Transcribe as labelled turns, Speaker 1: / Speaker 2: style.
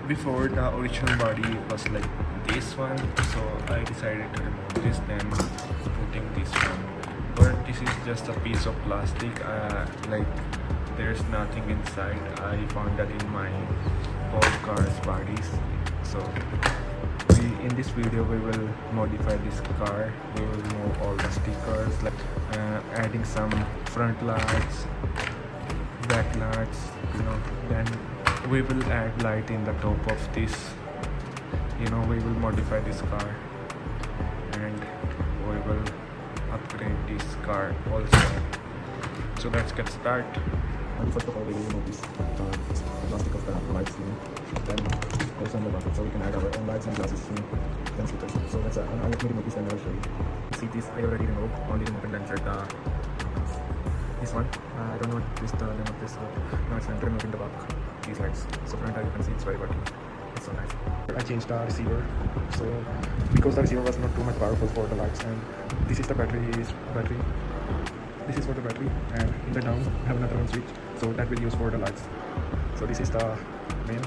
Speaker 1: before the original body was like this one, so I decided to remove this, then putting this one. But this is just a piece of plastic, like there's nothing inside. I found that in my old cars bodies. So in this video we will modify this car. We will remove all the stickers, like adding some front lights, back lights, then we will add light in the top of this. We will modify this car and we will upgrade this car also. So let's get started. And first of all, we will remove this plastic of the lights, then also in the bucket, so we can add our own lights and glasses, then stickers. So let's let me remove this and I'll show you. See, this I already removed, only remove and insert this one. I don't know what this the name of this. Now it's time to remove in the back these lights. So front, you can see it's very working. It's so nice. I changed the receiver, so because the receiver was not too much powerful for the lights, and this is the battery. This is for the battery, and in the down I have another one switch, so that will use for the lights. So this is the main.